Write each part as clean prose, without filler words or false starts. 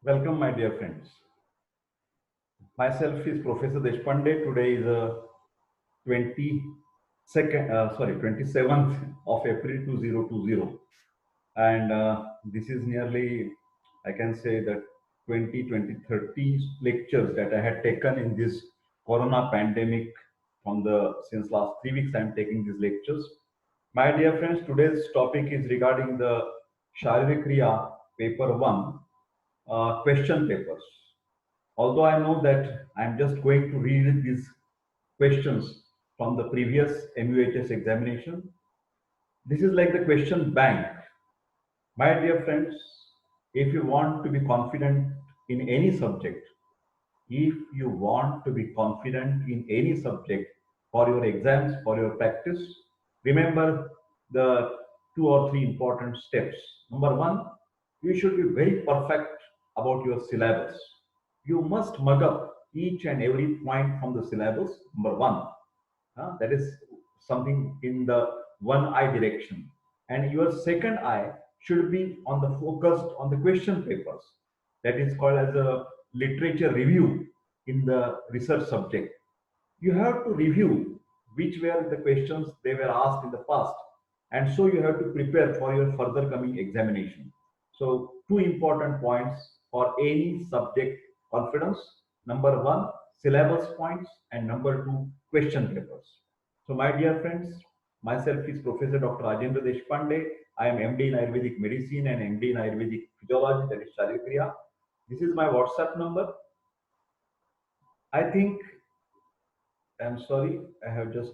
Welcome, my dear friends. Myself is Professor Deshpande. Today is 27th of April 2020, and this is nearly, I can say that 20 lectures that I had taken in this Corona pandemic. From the since last 3 weeks, I am taking these lectures. My dear friends, today's topic is regarding the Sharirik Kriya paper one question papers. Although I know that I'm just going to read these questions from the previous MUHS examination, this is like the question bank. My dear friends, if you want to be confident in any subject, if you want to be confident in any subject for your exams, for your practice, remember the two or three important steps. Number one, you should be very perfect about your syllabus. You must mug up each and every point from the syllabus. Number one, that is something in the one eye direction, and your second eye should be on the focused on the question papers. That is called as a literature review in the research subject. You have to review which were the questions they were asked in the past, and so you have to prepare for your further coming examination. So two important points for any subject confidence: number one, syllabus points, and number two, question papers. So my dear friends, myself is Professor Dr. Rajendra Deshpande. I am MD in Ayurvedic Medicine and MD in Ayurvedic Physiology, that is Sharirikriya. This is my WhatsApp number. I think, I'm sorry, I have just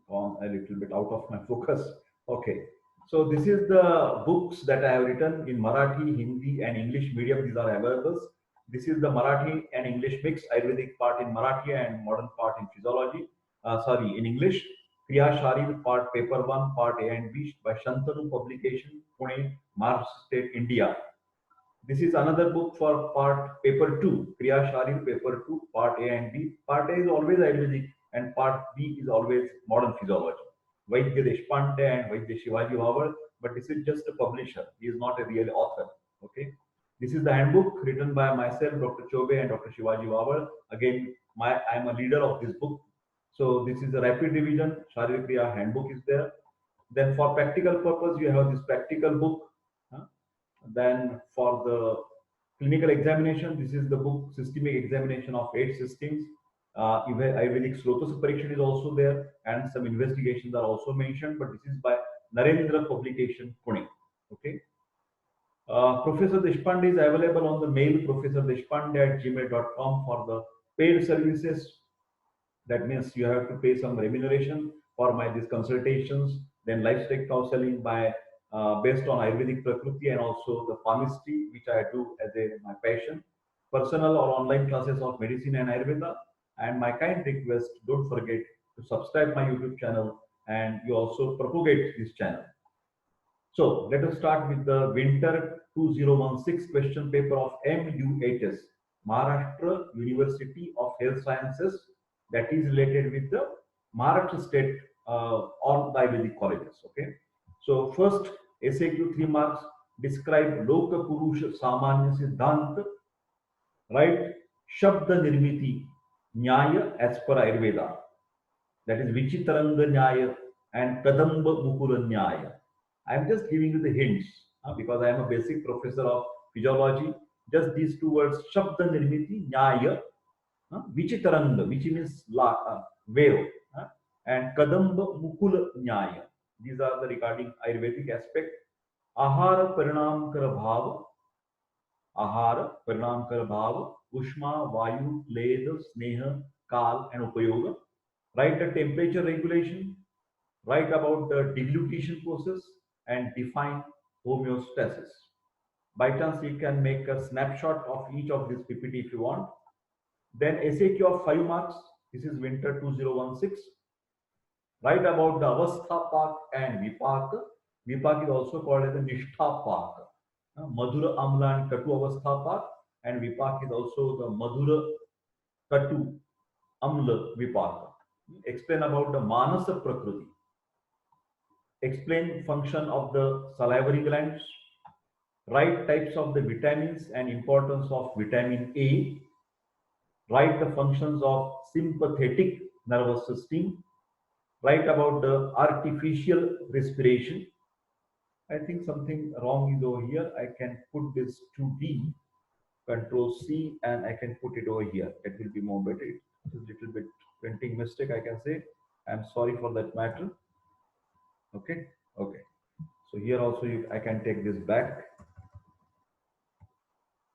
gone a little bit out of my focus. Okay, so this is the books that I have written in Marathi, Hindi, and English medium. These are available. This is the Marathi and English mix, Ayurvedic part in Marathi and modern part in physiology. In English. Kriya Sharir part paper 1, part A and B by Shantanu Publication, Pune, Maharashtra State, India. This is another book for part paper 2, Kriya Sharir paper 2, part A and B. Part A is always Ayurvedic and part B is always modern physiology. Vaidya Deshpande and Vaidya Shivaji Vavar, but this is just a publisher. He is not a real author. Okay. This is the handbook written by myself, Dr. Chobe and Dr. Shivaji Vavar. Again, I am a leader of this book. So this is a rapid revision. Sharir Kriya handbook is there. Then for practical purpose, you have this practical book. Then for the clinical examination, this is the book Systemic Examination of 8 Systems. Ayurvedic Slotosa Parikshan is also there, and some investigations are also mentioned, but this is by Narendra Publication, Pune. Okay. Professor Deshpande is available on the mail professordeshpande@gmail.com for the paid services. That means you have to pay some remuneration for my these consultations, then lifestyle counseling by based on Ayurvedic Prakriti, and also the palmistry, which I do as my passion, personal or online classes of medicine and Ayurveda. And my kind request, don't forget to subscribe my YouTube channel, and you also propagate this channel. So let us start with the winter 2016 question paper of MUHS, Maharashtra University of Health Sciences, that is related with the Maharashtra state or the Ayurvedic colleges. Okay. So first SAQ 3 marks, describe Loka Purusha Samanya Siddhant, right? Shabda Nirmiti Nyaya as per Ayurveda, that is Vichitaranga Nyaya and Kadamba Mukula Nyaya. I'm just giving you the hints because I am a basic professor of physiology. Just these two words, Shabda Nirmiti Nyaya, Vichitaranga, which means wave, and Kadamba Mukula Nyaya. These are the regarding Ayurvedic aspect. Ahara Parinam Kar Bhav, Ahara Parinam Kar Bhav, Ushma, Vayu, Led, Sneha, Kal, and Upayoga. Write the temperature regulation, write about the deglutition process, and define homeostasis. By chance, you can make a snapshot of each of these PPT if you want. Then SAQ of 5 marks. This is winter 2016. Write about the Avasthapak and Vipak. Vipak is also called as the Nishthapak. Madhura Amla and Katu Avasthapak, and Vipak is also the Madhura Katu Amla Vipaka. Explain about the Manasa Prakriti. Explain function of the salivary glands. Write types of the vitamins and importance of vitamin A. Write the functions of sympathetic nervous system. Write about the artificial respiration. I think something wrong is over here. I can put this to D, Control C, and I can put it over here. It will be more better. It's a little bit printing mistake, I can say. I'm sorry for that matter. Okay, okay. So here also I can take this back,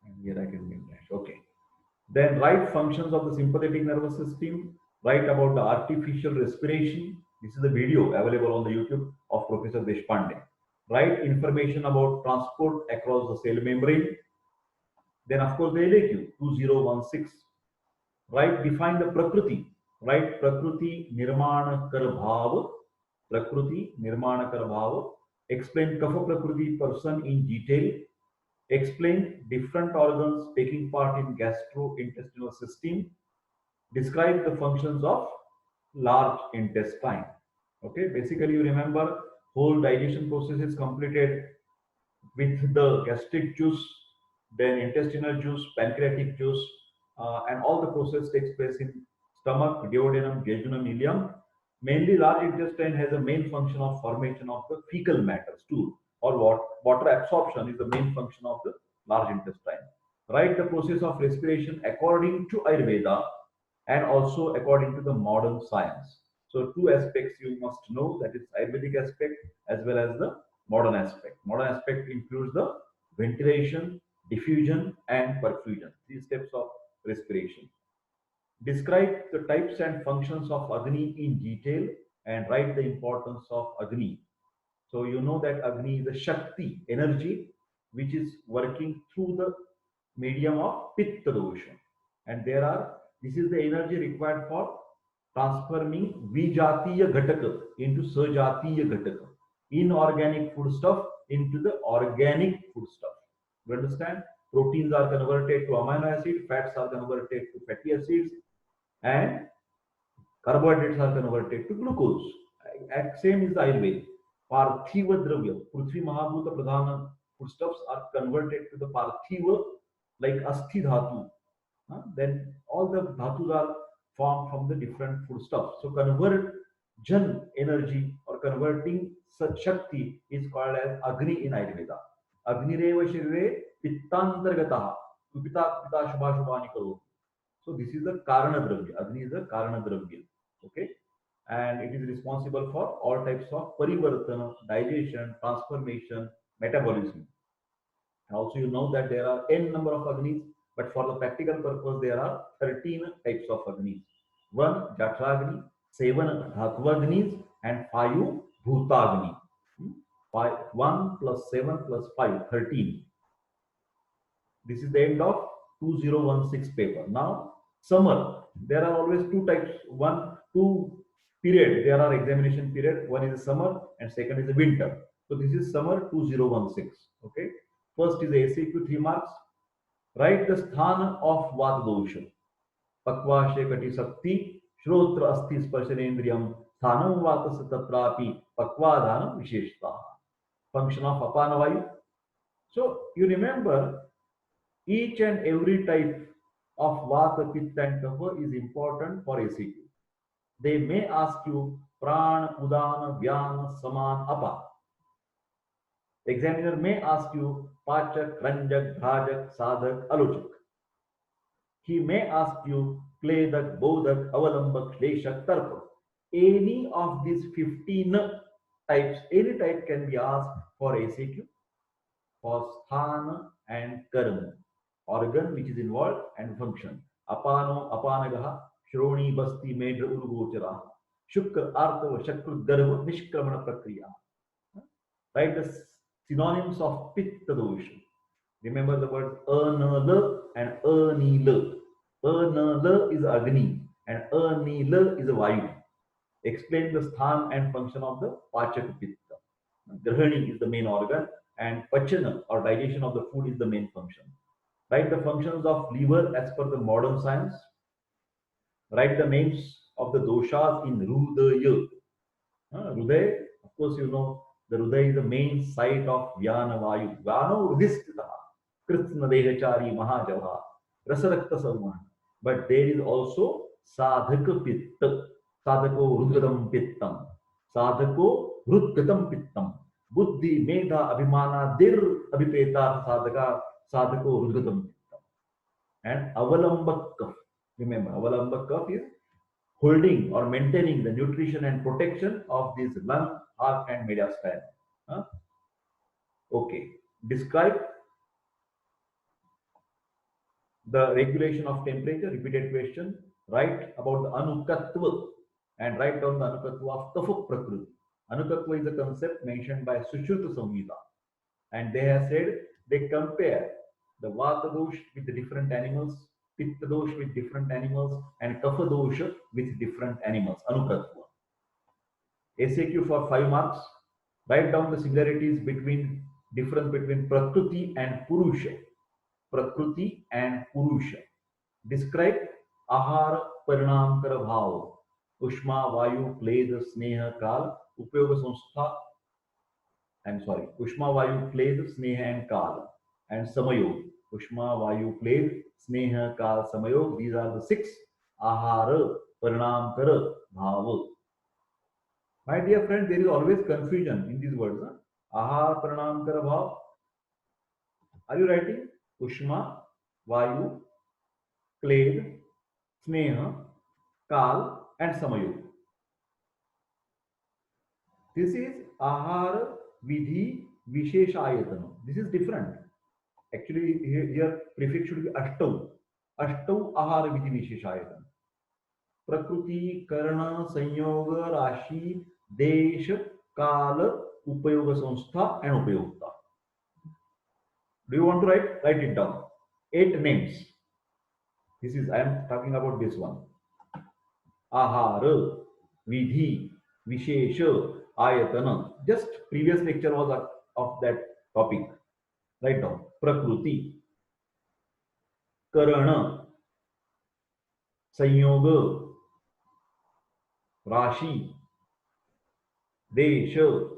and here I can make that. Okay. Then write functions of the sympathetic nervous system. Write about the artificial respiration. This is a video available on the YouTube of Professor Deshpande. Write information about transport across the cell membrane. Then of course the LAQ 2016. Write define the Prakriti. Write Prakriti Nirmana Kar Bhav. Prakriti Nirmana Kar Bhav. Explain Kapha Prakriti person in detail. Explain different organs taking part in gastrointestinal system. Describe the functions of large intestine. Okay, basically you remember whole digestion process is completed with the gastric juice, then intestinal juice, pancreatic juice, and all the process takes place in stomach, duodenum, jejunum, ileum. Mainly large intestine has a main function of formation of the fecal matter, stool, or water absorption is the main function of the large intestine. Write the process of respiration according to Ayurveda and also according to the modern science. So two aspects you must know, that is Ayurvedic aspect as well as the modern aspect. Modern aspect includes the ventilation, diffusion and perfusion. Three steps of respiration. Describe the types and functions of Agni in detail and write the importance of Agni. So you know that Agni is a Shakti, energy, which is working through the medium of Pitta dosha. And this is the energy required for transforming Vijatiya Ghataka into Sajatiya Ghataka. Inorganic foodstuff into the organic foodstuff. You understand? Proteins are converted to amino acid, fats are converted to fatty acids, and carbohydrates are converted to glucose. Same is the Ayurveda. Parthiva Dravya, Prithvi Mahabhuta Pradhana foodstuffs are converted to the Parthiva like Asthi Dhatu. Then all the dhatus are formed from the different foodstuffs. So conversion energy or converting such Shakti is called as Agni in Ayurveda. Agnireva Shirve Pittantargataha. Pita Pita Shubha Shubhani Karo. So this is the Karana Dravya. Agni is the Karana Dravya. Okay. And it is responsible for all types of parivartana, digestion, transformation, metabolism. Also, you know that there are n number of Agnis, but for the practical purpose, there are 13 types of Agnis. 1 Jatragni, 7 Dhatuvagnis, and 5 Bhutagni. 1 plus 7 plus 5, 13. This is the end of 2016 paper. Now, summer, there are always two types, two period. There are examination period. One is the summer and second is the winter. So this is summer 2016. Okay. First is the ACQ 3 marks. Write the sthan of Vata dosha. Pakvashe kati sakti, shrotra asti sparshanendriyam, sthanam vatas tatrapi, pakvadhanam visheshta. Function of apanavayu. So you remember each and every type of Vata, Pitta and Kapha is important for ACQ. They may ask you Prana, Udana, Vyana, Saman, Apa. Examiner may ask you Pachak, Ranjak, Bhajak, Sadhak, Alochak. He may ask you Kledak, Bodhak, Avalambak, Shleshak, Tarpak. Any of these 15 types, any type can be asked for ACQ, for sthana and karma, organ which is involved and function. Apano, apanagaha, Shroni, Basti, Medra, Urugochara, Shukra, Artava, Shakra, Garva, Nishkramana Prakriya. Write the synonyms of Pitta dosha. Remember the words Anala and Anila. Anala is Agni and Anila is a Vayu. Explain the sthan and function of the Pachaka Pitta. Grahani is the main organ and Pachana or digestion of the food is the main function. Write the functions of liver as per the modern science. Write the names of the doshas in Rudaya. Rudaya, of course, you know The Hridaya is the main site of Vyana Vayu. Vyano Ridhistita, Krishna Dehachari Mahajava, Rasarakta Sarman. But there is also Sadhaka Pitta, Sadhako Rudgadam Pittam, Sadhako Rudgadam Pittam, Buddhi Medha Abhimana Dir Abhipeta Sadhaka, Sadhako Rudgadam Pittam. And Avalambak. Remember, Avalambak is holding or maintaining the nutrition and protection of this lung, heart, and mediastinum. Huh? Okay. Describe the regulation of temperature. Repeated question. Write about the Anukatva and write down the Anukatva of Tafa Prakriti. Anukatva is a concept mentioned by Sushruta Samhita, and they have said they compare the Vata dosh with the different animals, Pitta dosh with different animals, and Kapha dosha with different animals. Anukatva. SAQ for 5 marks. Write down the similarities between difference between Prakriti and Purusha. Prakriti and Purusha. Describe Ahar Parinamkara Bhav. Ushma Vayu Pledha Sneha Kal Upyoga Samstha. I'm sorry. Ushma Vayu Pledha Sneha and Kal and Samayog. Ushma Vayu Pledha Sneha Kal Samayog. These are the 6 Ahara Parinamkara Bhav. My dear friend, there is always confusion in these words. Ahar Parinamkara Bhav. Are you writing? Ushma, Vayu, Kled, Sneha, Kal, and Samayog. This is Ahar Vidhi Visheshayatana. This is different. Actually, here prefix should be Ashtau. Ashtau Ahar Vidhi Visheshayatana. Prakriti, Karna, Sanyoga, Rashi, Desh, Kala, Upayoga Samstha, and Upayogta. Do you want to write? Write it down. 8 names. This is, I am talking about this one. Ahara, Vidhi, Vishesha, Ayatana. Just previous lecture was of that topic. Write down. Prakriti, Karana, Sanyoga, Rashi, Desha,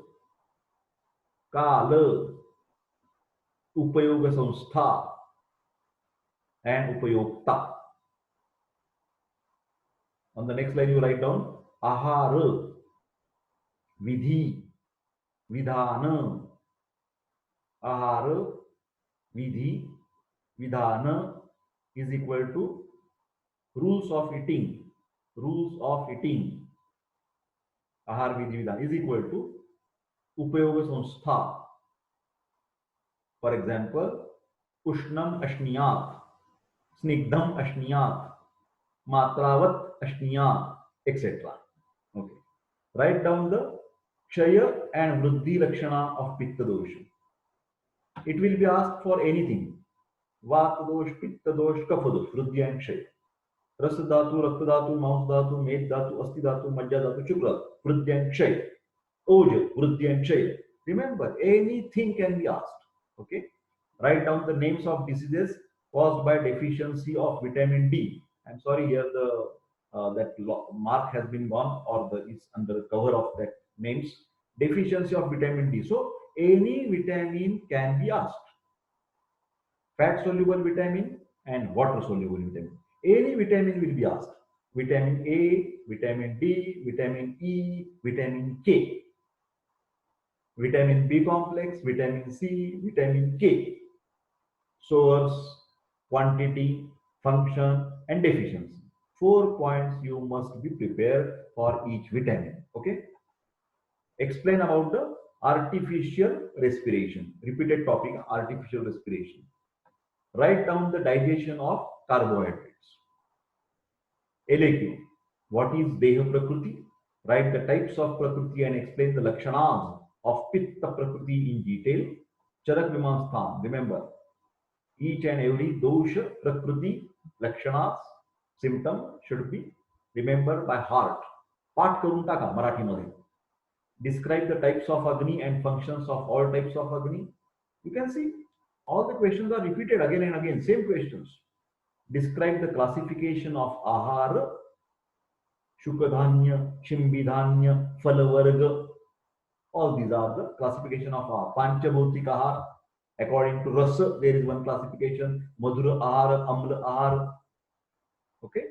Kala, Upayoga Samstha, and Upayogta. On the next line you write down Ahara, Vidhi, Vidhana. Ahara, Vidhi, Vidhana is equal to rules of eating. Rules of eating. Ahar, Vidhi, Vidhana is equal to Upayoga Samstha. For example, Ushnam Ashniyat, Snigdham Ashniyat, Matravat Ashniyat, etc. Okay. Write down the Kshaya and Vruddhi Lakshana of Pitta dosha. It will be asked for anything. Vata dosh, Pitta dosh, Kapha dosh, Vruddhi and Kshaya. Rasa dhatu, Rakta dhatu, Mans dhatu, Med dhatu, Asti dhatu, Majja dhatu, Shukra, Vruddhi and Kshaya. Oja, Vruddhi and Kshaya. Remember, anything can be asked. Okay. Write down the names of diseases caused by deficiency of vitamin D. I'm sorry, here the that mark has been gone, or it's under the cover of that names. Deficiency of vitamin D. So any vitamin can be asked. Fat soluble vitamin and water soluble vitamin. Any vitamin will be asked. Vitamin A, vitamin D, vitamin E, vitamin K. Vitamin B complex, vitamin C, vitamin K. Source, quantity, function, and deficiency. 4 points you must be prepared for each vitamin. Okay. Explain about the artificial respiration. Repeated topic, artificial respiration. Write down the digestion of carbohydrates. LAQ. What is Deha Prakriti? Write the types of Prakriti and explain the Lakshanas of Pitta Prakriti in detail. Charak Vimansthan. Remember, each and every dosha, Prakriti, Lakshanas, symptom should be remembered by heart. Path karun taka Marathi madhe. Describe the types of Agni and functions of all types of Agni. You can see all the questions are repeated again and again, same questions. Describe the classification of Ahara, Shukadhanya, Shimbidhanya, Phalavarga. All these are the classification of ahar. Panchabhutik ahar. According to rasa, there is one classification. Madhura ahar, amla ahar. Okay.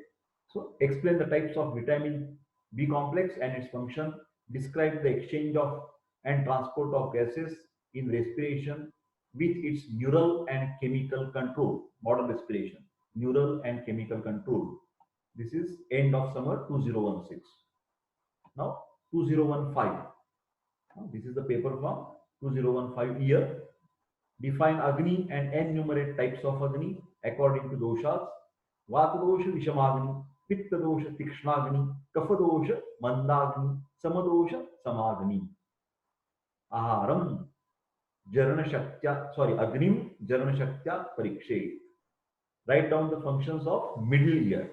So explain the types of vitamin B complex and its function. Describe the exchange of and transport of gases in respiration with its neural and chemical control. Modern respiration, neural and chemical control. This is end of summer 2016. Now 2015. This is the paper from 2015 year. Define Agni and enumerate types of Agni according to doshas. Vata dosha Vishamagni, Pitta dosha Tikshnagni, Kapha dosha Mandagni, Samadosha Samagni. Aharam Jarana Shaktya, Agnim Jarana Shaktya Parikshe. Write down the functions of middle ear.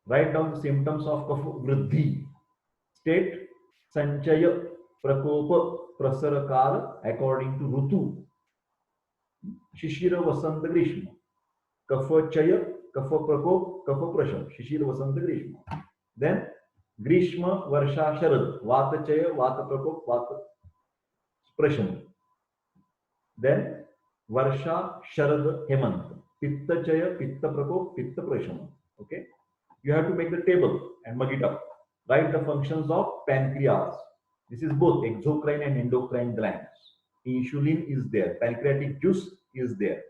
Write down the symptoms of Kapha Vriddhi. State Sanchaya Prakopa Prasarakala according to Rutu. Shishira Vasanta Grishma. Kapha Chaya, Kapha Prakop, Kapha Prasham. Shishira Vasanta Grishma. Then Grishma Varsha Sharad. Vata Chaya, Vata Prakop, Vata Prasham. Then Varsha Sharad Hemant. Pitta Chaya, Pitta Prakop, Pitta Prasham. Okay. You have to make the table and mug it up. Write the functions of pancreas. This is both exocrine and endocrine glands. Insulin is there. Pancreatic juice is there.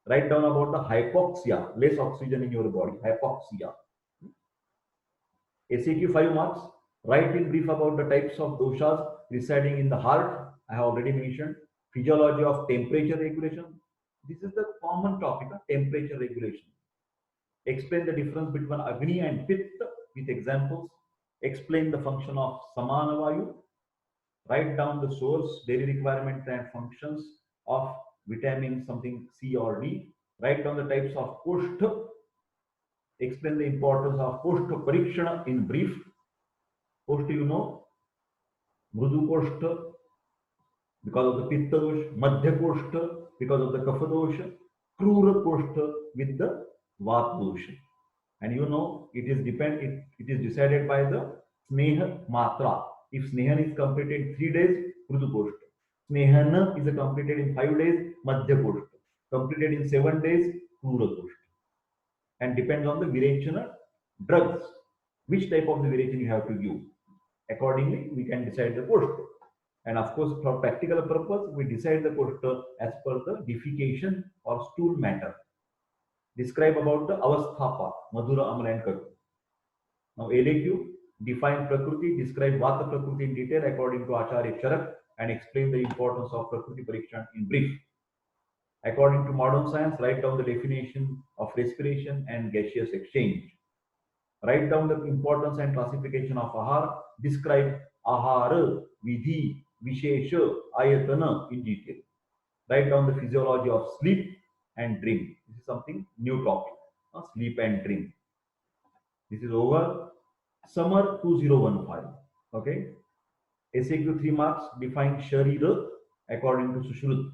Write down about the hypoxia, less oxygen in your body, hypoxia. SAQ 5 marks. Write in brief about the types of doshas residing in the heart. I have already mentioned. Physiology of temperature regulation. This is the common topic, temperature regulation. Explain the difference between Agni and Pitta with examples. Explain the function of Samana Vayu. Write down the source, daily requirement and functions of vitamin something C or D. Write down the types of Koshtha. Explain the importance of Koshtha Parikshana in brief. Koshtha, you know, Mrudu Koshtha because of the Pitta dosha, Madhya Koshtha because of the Kapha dosha, Krura Koshtha with the Vata dosha. And you know, it is decided by the Sneha Matra. If Snehan is completed in 3 days, Mrudu Koshtha. Snehana is completed in 5 days, Madhya Koshtha. Completed in 7 days, Krura Koshtha. And depends on the Virechana drugs. Which type of the Virechana you have to give. Accordingly, we can decide the Koshtha. And of course, for practical purpose, we decide the Koshtha as per the defecation or stool matter. Describe about the Avasthapa, Madhura, Amla and Katu. Now LAQ, define Prakriti, describe Vata Prakriti in detail according to Acharya Charak and explain the importance of Prakriti Parikshan in brief. According to modern science, write down the definition of respiration and gaseous exchange. Write down the importance and classification of Ahar. Describe Ahara, Vidhi, Vishesha, Ayatana in detail. Write down the physiology of sleep and dream. This is something new topic. Sleep and dream. This is over. Summer 2015. Okay. SAQ 3 marks. Define Sharira according to Sushrut.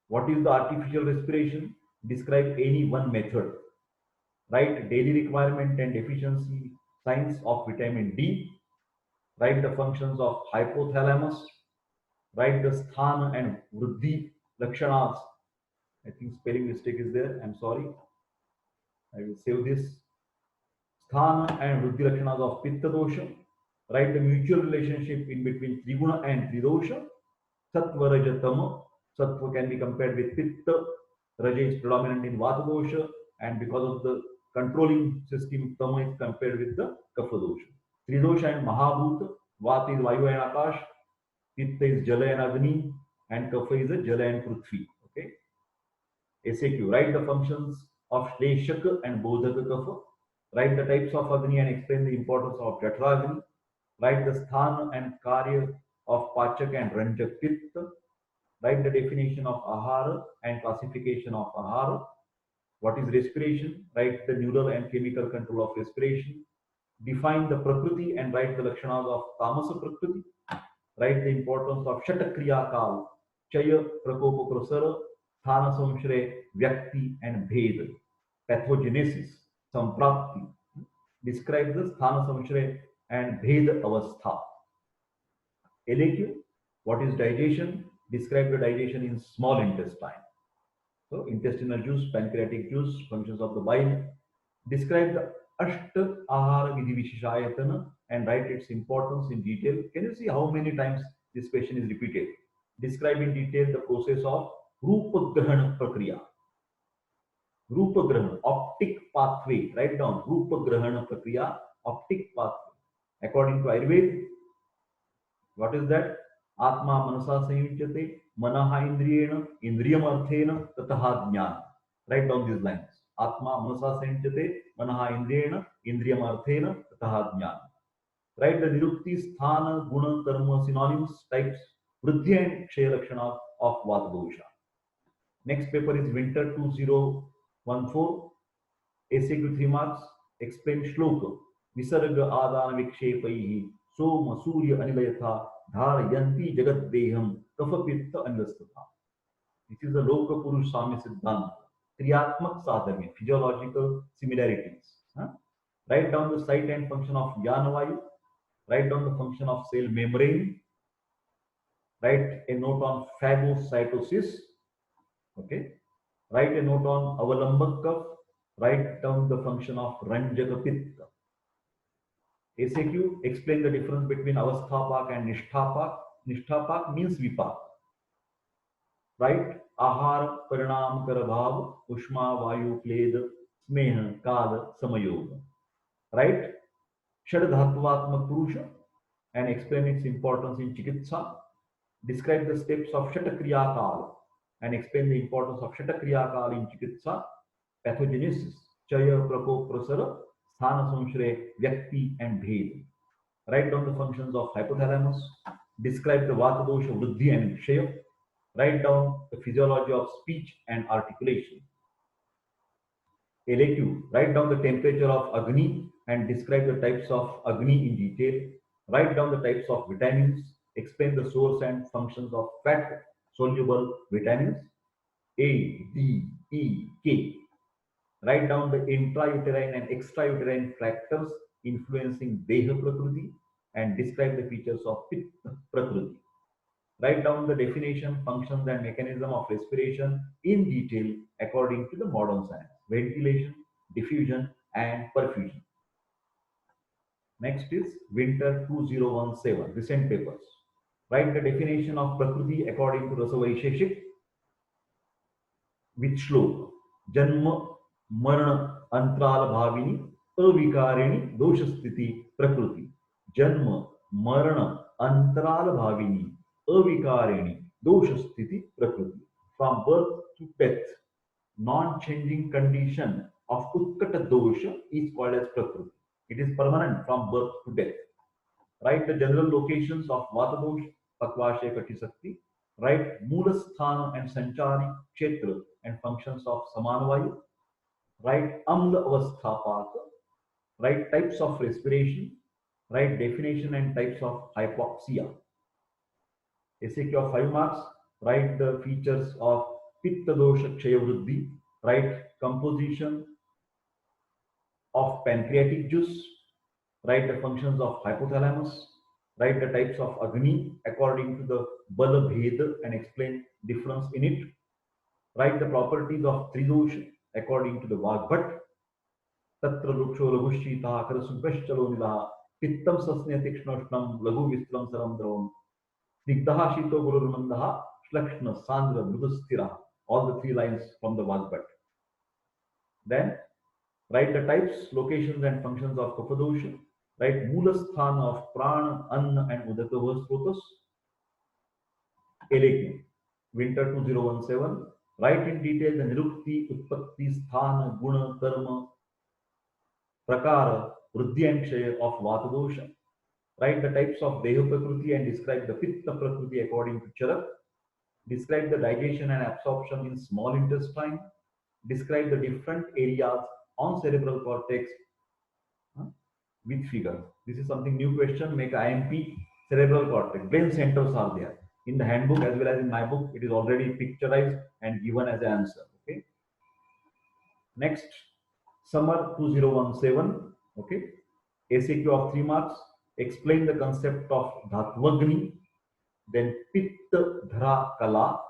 What is the artificial respiration? Describe any one method. Write daily requirement and deficiency signs of vitamin D. Write the functions of hypothalamus. Write the sthana and vriddhi lakshanas. I think spelling mistake is there. I'm sorry. I will save this. Sthana and vriddhi lakshanas of pitta dosha. Write the mutual relationship in between triguna and tridosha. Sattva raja tama. Sattva can be compared with pitta. Raja is predominant in vata dosha, and because of the controlling system, tama is compared with the kapha dosha. Tridosha and mahabhuta. Vata is vayu and akash. Pitta is jala and agni, and kapha is a jala and prithvi. Okay. SAQ. Write the functions of Shleshaka and Bodhaka kapha. Write the types of agni and explain the importance of Jatragni. Write the sthana and karya of Pachak and Ranjak pitta. Write the definition of ahara and classification of ahara. What is respiration? Write the neural and chemical control of respiration. Define the prakriti and write the lakshanas of tamasa prakriti. Write the importance of shatakriya kal, chaya, prakopa prasara, sthana samshray, vyakti and bhed. Pathogenesis, samprapti. Describe the sthana samshray and Bhed Avastha. LAQ, what is digestion? Describe the digestion in small intestine. So intestinal juice, pancreatic juice, functions of the bile. Describe the Ashta Ahara Vidhi Visheshayatana and write its importance in detail. Can you see how many times this question is repeated? Describe in detail the process of Rupagrahana Prakriya. Rupagrahana, optic pathway. Write down Rupagrahana Prakriya, optic pathway. According to Ayurveda, what is that? Atma manasa sanyuchyate, manaha indriyena, indriyam arthena, tataha jnana. Write down these lines. Atma manasa sanyuchyate, manaha indriyena, indriyam arthena, tataha jnana. Write the nirukti, sthana, guna, karma, synonyms, types, vriddhi and kshaya lakshana of vata dosha. Next paper is Winter 2014. ACQ 3 marks. Explain shloka. Visarga adana vikshepaihi soma surya anilayatha dharayanti jagat deham kafapitta anvastata. This is the Loka Purush Samya Siddhanta. Kriyatmak sadharya, physiological similarities. Write down the site and function of Yanavayu. Write down the function of cell membrane. Write a note on phagocytosis. Okay. Write a note on Avalambak. Write down the function of Ranjaka Pitta. ACQ, explain the difference between Avasthapak and Nishthapak. Nishthapak means Vipak. Right? Ahar, Parinam, Karabhav, Ushma, Vayu, Kled, Smeha, Kal, Samayoga. Right? Shadadhatvatmak Purusha and explain its importance in Chikitsa. Describe the steps of Shatakriya Kal and explain the importance of Shatakriya Kal in Chikitsa. Pathogenesis, Chaya, Prakop, Prasara, Sthana Samshre, Vyakti and Bhed. Write down the functions of hypothalamus. Describe the Vata dosha, Vriddhi and Kshaya. Write down the physiology of speech and articulation. LAQ, write down the temperature of Agni and describe the types of Agni in detail. Write down the types of vitamins. Explain the source and functions of fat soluble vitamins A, D, E, K. Write down the intrauterine and extrauterine factors influencing Deha Prakriti and describe the features of Pitta Prakriti. Write down the definition, functions and mechanism of respiration in detail according to the modern science. Ventilation, diffusion and perfusion. Next is Winter 2017, recent papers. Write the definition of Prakriti according to Rasavaisheshik with Shlok. Janma Marana Antral Bhavini Avikarini Doshasthiti Prakriti. Janma Marana Antral Bhavini Avikarini Doshasthiti Prakriti. From birth to death, non-changing condition of Utkata Dosha is called as Prakriti. It is permanent from birth to death. Write the general locations of Vata Dosha, Pakvashe Katisakti. Write Moolasthana and Sanchari, Kshetra and functions of Samanavayu. Write Amla Avasthapaka. Write types of respiration. Write definition and types of hypoxia. SAQ of 5 marks. Write the features of Pitta Dosha Kshaya Vriddhi. Write composition of pancreatic juice. Write the functions of hypothalamus. Write the types of Agni according to the Bala Bheda and explain difference in it. Write the properties of Tridosha according to the Vagbhat. Tatra Luksho Lagushita Karasubheshchalo Nilaha Pittam Sasnya Tikshnoshnam Lagu Vistram Saram Dravam Snigdaha Shito Gururmandaha Shlakshna Sandra Mudusthira. All the 3 lines from the Vagbhat. Then write the types, locations and functions of Kapadosha. Write Moolasthana of Prana, Anna and Udakava Srotas. LAQ, Winter 2017. Write in detail the Nirukti, Utpatti, Sthana, Guna, Karma, Prakara, Vriddhi and Kshaya of Vata dosha. Write the types of Deha Prakriti and describe the Pitta Prakriti according to Charak. Describe the digestion and absorption in small intestine. Describe the different areas on cerebral cortex with figure. This is something new question. Make IMP cerebral cortex. Brain centers are there. In the handbook as well as in my book, it is already picturized and given as an answer. Okay. Next, summer 2017. Okay. ACQ of 3 marks. Explain the concept of Dhatvagni, then Pitta Dhara Kala,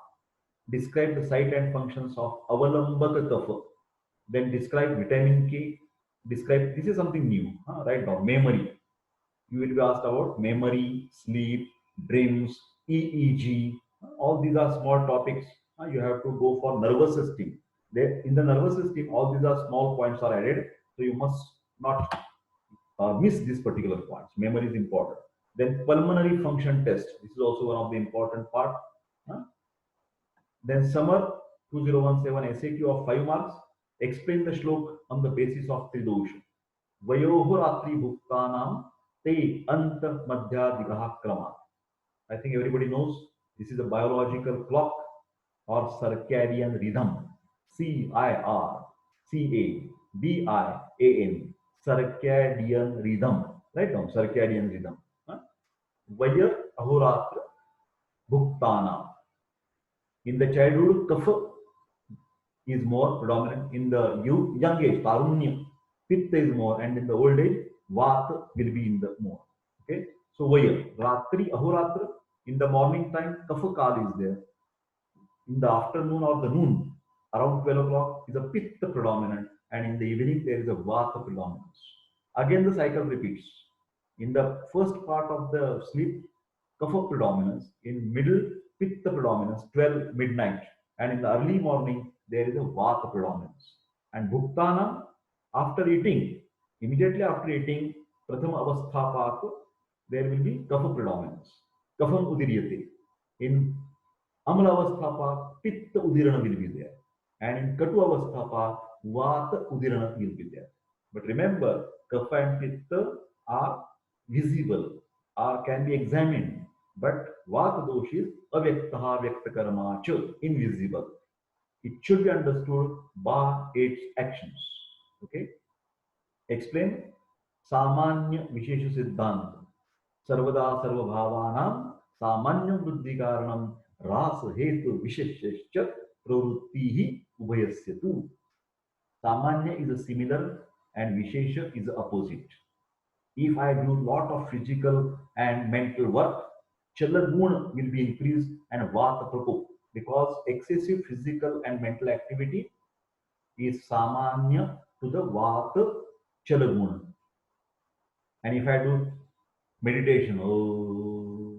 describe the site and functions of Avalambaka Kapha, then describe vitamin K, describe, this is something new, huh? Write down, memory. You will be asked about memory, sleep, dreams, EEG. All these are small topics. You have to go for nervous system. There, in the nervous system, all these are small points are added. So you must not miss these particular points. Memory is important. Then pulmonary function test. This is also one of the important part. Huh? Then summer 2017 SAQ of 5 marks. Explain the shlok on the basis of Tridosha. Vayoho ratri bhuktanam te ant madhyadikaha krama. I think everybody knows this is a biological clock or circadian rhythm. CIRCADIAN. Circadian rhythm. Right now, circadian rhythm. Vaya ahoratra bhuktana. In the childhood, kapha is more predominant. In the young age, tarunya, pitta is more, and in the old age, vata will be in the more. Okay, so vaya ratri ahoratra, in the morning time, kapha kal is there. In the afternoon or the noon, around 12 o'clock, is a pitta predominant, and in the evening there is a vata predominance. Again, the cycle repeats. In the first part of the sleep, kapha predominance. In middle, pitta predominance, 12 midnight, and in the early morning there is a vata predominance. And bhuktana, after eating, immediately after eating, prathama avasthapat, there will be kapha predominance. Kapham udiryate. In Amla Avasthapa, Pitta Udirana will be there. And in Katu Avasthapa, Vata Udirana will be there. But remember, Kapha and Pitta are visible or can be examined. But Vata dosh is Avyaktaha Vyaktakarma Cha, invisible. It should be understood by its actions. Okay? Explain Samanya Vishesha Siddhanta. सर्वदा सर्वभावानां सामान्य वृद्धि कारणम रास हेतु विशेषश्च प्रवृत्ति ही उभयस्य तु. Samanya is a similar and Vishesha is the opposite. If I do lot of physical and mental work, Chala Guna will be increased and Vata Prako, because excessive physical and mental activity is Samanya to the Vata Chala Guna. And if I do meditation, oh,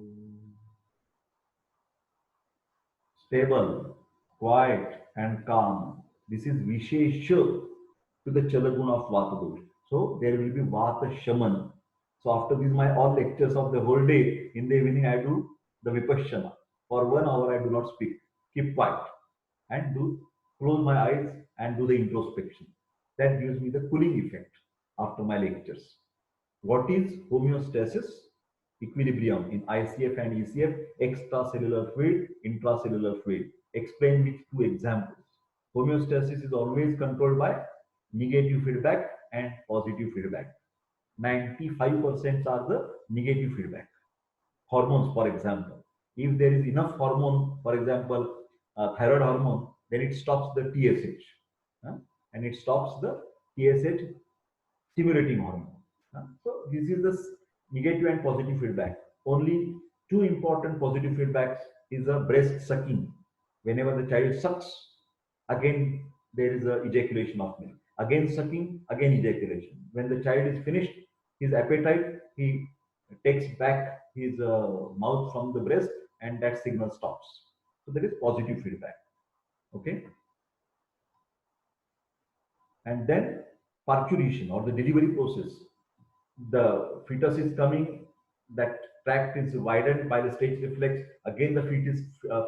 stable, quiet, and calm. This is Vishesha to the Chalaguna of Vata dosh. So there will be Vata Shaman. So after these my all lectures of the whole day, in the evening I do the Vipassana. For 1 hour I do not speak. Keep quiet and do close my eyes and do the introspection. That gives me the cooling effect after my lectures. What is homeostasis? Equilibrium in ICF and ECF, extracellular fluid, intracellular fluid. Explain with 2 examples. Homeostasis is always controlled by negative feedback and positive feedback. 95% are the negative feedback. Hormones, for example. If there is enough hormone, for example, thyroid hormone, then it stops the TSH. And it stops the TSH stimulating hormone. So this is the negative and positive feedback. Only 2 important positive feedbacks is a breast sucking. Whenever the child sucks, again there is a ejaculation of milk. Again sucking, again ejaculation. When the child is finished his appetite, he takes back his mouth from the breast, and that signal stops. So that is positive feedback. Okay. And then parturition or the delivery process. The fetus is coming, that tract is widened by the stretch reflex. Again, the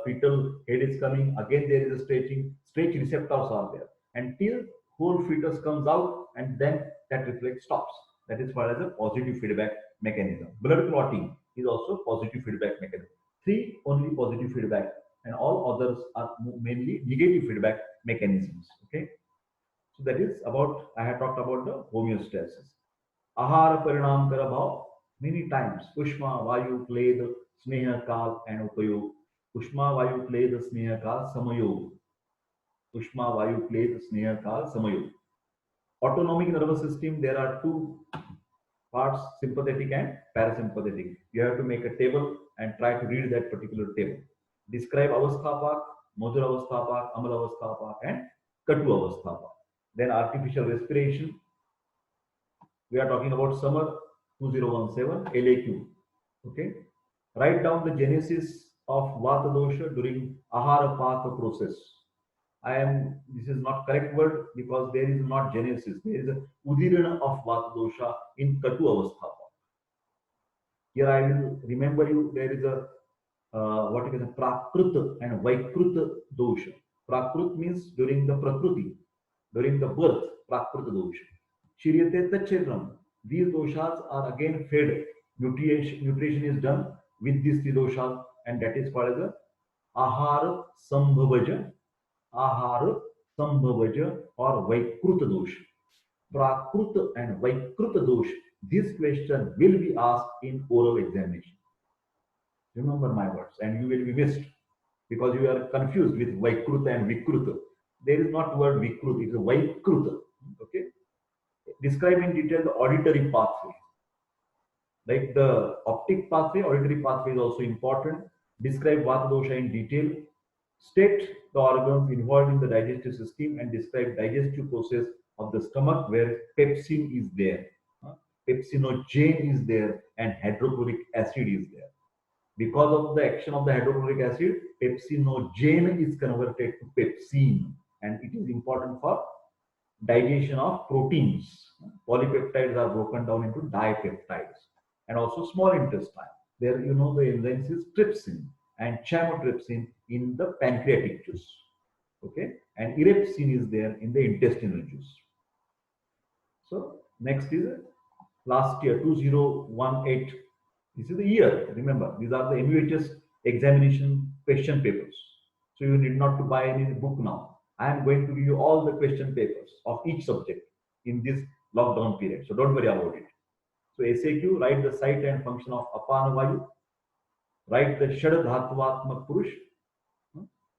fetal head is coming. Again, there is a stretch receptors are there until whole fetus comes out, and then that reflex stops. That is called as a positive feedback mechanism. Blood clotting is also positive feedback mechanism. 3 only positive feedback, and all others are mainly negative feedback mechanisms. Okay. So that is about, I have talked about the homeostasis. Ahara parinam kara bhav, many times. Ushma, Vayu, Kled, Sneha, Kal, and Upayog. Ushma, Vayu, Kled, Sneha, Kal, Samayog. Ushma, Vayu, Kled, Sneha, Kal, Samayog. Autonomic nervous system, there are 2 parts sympathetic and parasympathetic. You have to make a table and try to read that particular table. Describe avasthapak, madhur avasthapak, amal avasthapak, and katu avasthapak. Then artificial respiration. We are talking about summer 2017 LAQ. Okay. Write down the genesis of Vata dosha during Ahara Paka process. This is not correct word because there is not genesis. There is a udirana of Vata dosha in Katu Avasthapa. Here I will remember you, there is a what is a Prakrut and Vaikrut dosha. Prakrut means during the Prakruti, during the birth, Prakrut dosha. Shiryate Tachedram. These doshas are again fed. Nutrition is done with these three doshas, and that is called as a Ahara Sambhavaja, Ahara Sambhavaja or Vaikruta dosha. Prakrut and Vaikruta dosha. This question will be asked in oral examination. Remember my words, and you will be missed because you are confused with Vaikruta and Vikruta. There is not word Vikrut, it is a Vaikruta. Okay. Describe in detail the auditory pathway. Like the optic pathway, auditory pathway is also important. Describe Vata dosha in detail. State the organs involved in the digestive system and describe digestive process of the stomach where pepsin is there. Pepsinogen is there and hydrochloric acid is there. Because of the action of the hydrochloric acid, pepsinogen is converted to pepsin, and it is important for digestion of proteins. Polypeptides are broken down into dipeptides, and also small intestine. There, the enzymes is trypsin and chymotrypsin in the pancreatic juice. Okay, and erepsin is there in the intestinal juice. So next is last year 2018. This is the year. Remember, these are the MUHS examination question papers. So you need not to buy any book now. I am going to give you all the question papers of each subject in this lockdown period. So don't worry about it. So SAQ, write the site and function of Apana Vayu. Write the Shad Dhatvatmak Purush.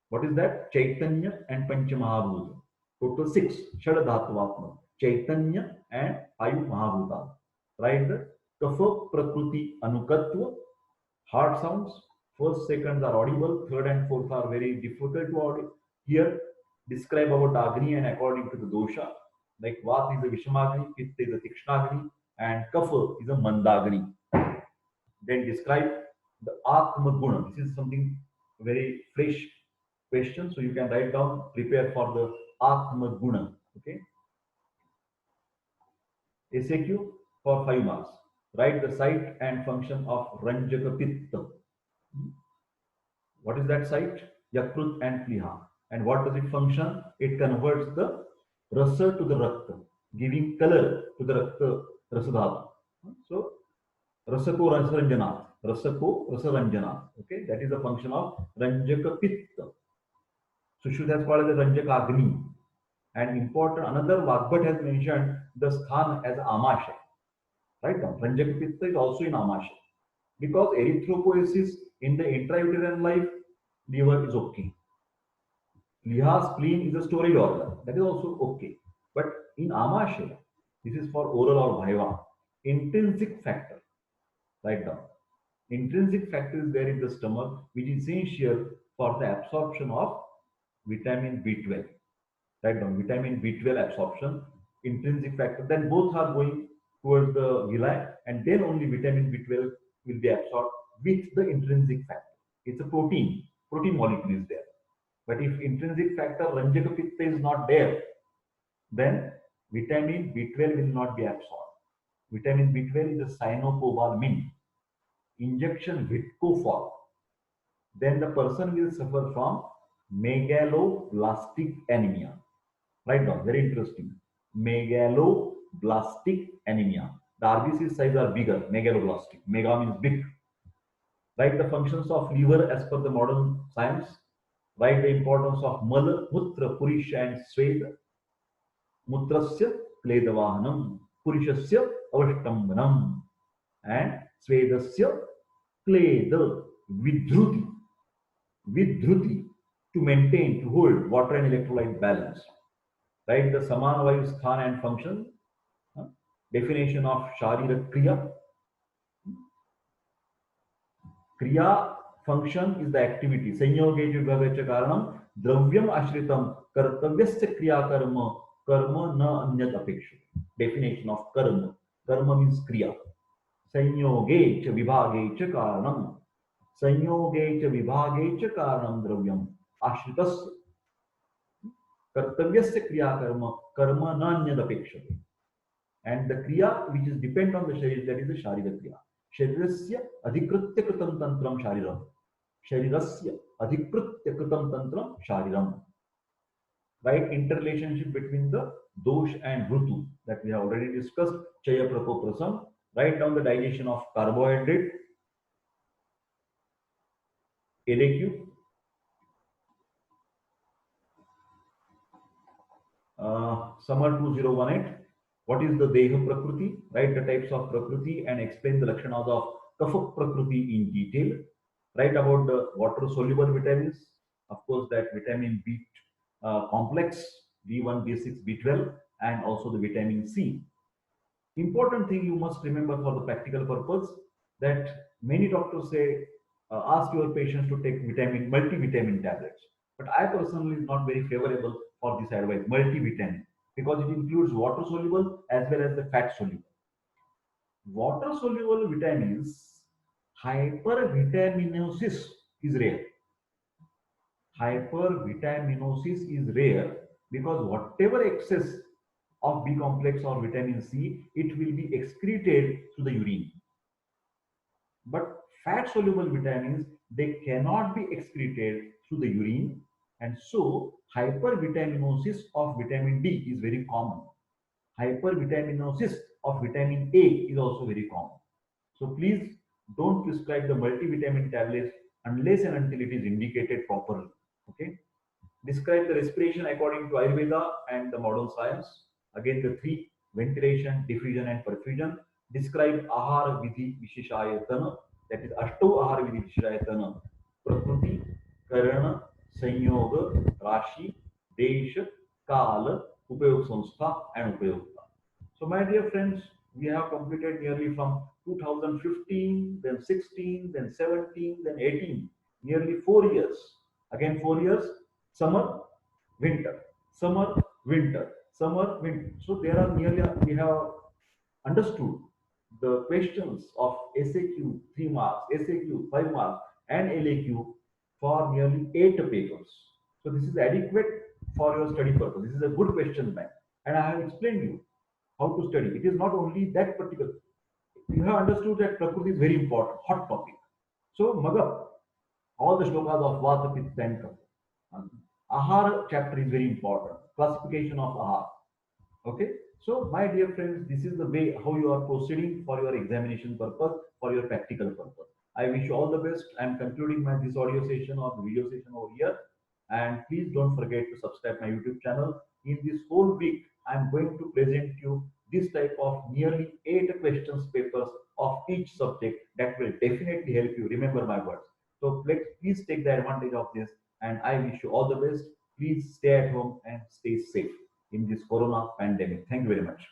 What is that? Chaitanya and Panchamahabhuta. Total 6. Shad Dhatvatmak. Chaitanya and 5 Mahabhuta. Write the Kapha Prakruti Anukatva. Hard sounds. First, seconds are audible. Third and fourth are very difficult to hear. Describe about Agni and according to the dosha. Like Vat is a Vishamagni, Pitta is a Tikshnagni, and Kapha is a Mandagni. Then describe the Atma Guna. This is something very fresh question. So you can write down, prepare for the Atma Guna. Okay. SAQ for 5 marks. Write the site and function of Ranjaka Pitta. What is that site? Yakrut and Pliha. And what does it function? It converts the rasa to the rakta, giving color to the rakta rasadhatu. So rasako rasaranjanat, rasako rasaranjanat. Okay, that is the function of Ranjaka Pitta. Sushruta has called as the Ranjaka Agni. And important, another Vagbhat has mentioned the sthan as Amasha. Right now, Ranjaka Pitta is also in Amasha. Because erythropoiesis in the intrauterine life, liver is okay. Pliha, spleen is a storage organ. That is also okay. But in Amasha, this is for oral or bhaiva. Intrinsic factor. Write down. Intrinsic factor is there in the stomach, which is essential for the absorption of vitamin B12. Write down. Vitamin B12 absorption, intrinsic factor. Then both are going towards the villi, and then only vitamin B12 will be absorbed with the intrinsic factor. It's a protein molecule is there. But if intrinsic factor Ranjaka Pitta is not there, then vitamin B12 will not be absorbed. Vitamin B12 is a cyanocobalamin. Injection Vitcofor. Then the person will suffer from megaloblastic anemia. Write down, very interesting. Megaloblastic anemia. The RBC size are bigger, megaloblastic. Mega means big. Write the functions of liver as per the modern science. Write the importance of Mala, Mutra, Purisha and Sweda. Mutrasya Kledavahanam, Purishasya Avashtambanam, and Svedasya Kleda Vidruti. Vidruti, to maintain, to hold water and electrolyte balance. Write the Samanavayu Sthan and function. Definition of Sharira Kriya. Kriya function is the activity. Sanyoge vibhagacha karanam dravyam ashritam kartavyasya kriya karma karma na anyat apeksha. Definition of karma. Karma means kriya. संयोगे च विभागे च कारणम संयोगे च विभागे च कारणम द्रव्यम आश्रितस्य कर्तव्यस्य क्रिया कर्म कर्म नान्यदपेक्षते. And the kriya which is depend on the sharir, that is the sharira kriya. Sharirasya adhikritya kritam tantram shariram. Sharirasya adhikritya kritam tantram shariram. Right, interrelationship between the dosh and rutu that we have already discussed. Chaya prakoprasam. Write down the digestion of carbohydrate. LAQ. Summer 2018. What is the Deha Prakriti? Write the types of Prakriti and explain the Lakshanas of Kapha Prakriti in detail. Write about the water soluble vitamins. Of course, that vitamin B complex, B1, B6, B12, and also the vitamin C. Important thing you must remember for the practical purpose that many doctors say ask your patients to take multivitamin tablets. But I personally is not very favorable for this advice, multivitamin, because it includes water soluble as well as the fat soluble. Water soluble vitamins, hypervitaminosis is rare. Hypervitaminosis is rare because whatever excess of B complex or vitamin C, it will be excreted through the urine. But fat soluble vitamins, they cannot be excreted through the urine, and so hypervitaminosis of vitamin D is very common. Hypervitaminosis of vitamin A is also very common. So please don't prescribe the multivitamin tablets unless and until it is indicated properly. Okay. Describe the respiration according to Ayurveda and the modern science. Again, the three: ventilation, diffusion, and perfusion. Describe Ahara Vidhi Visheshayatana, that is Ashto Ahara Vidhi Visheshayatana: Prakriti, Karana, Sanyoga, Rashi, Desha, Kala, Upayog Samstha, and Upayogta. So, my dear friends, we have completed nearly from 2015, then 16, then 17, then 18, nearly 4 years. Again, 4 years, summer, winter, summer, winter, summer, winter. So there are nearly, we have understood the questions of SAQ 3 marks, SAQ 5 marks, and LAQ for nearly 8 papers. So this is adequate for your study purpose. This is a good question bank. And I have explained you how to study. It is not only that particular. You have understood that Prakriti is very important, hot topic. So Magab, all the shlokas of Vata, Pitta, and Kapha. Ahara chapter is very important. Classification of Ahara. Okay. So my dear friends, this is the way how you are proceeding for your examination purpose, for your practical purpose. I wish you all the best. I am concluding this audio session or the video session over here. And please don't forget to subscribe my YouTube channel. In this whole week, I am going to present you this type of nearly 8 questions papers of each subject that will definitely help you remember my words. So please take the advantage of this, and I wish you all the best. Please stay at home and stay safe in this corona pandemic. Thank you very much.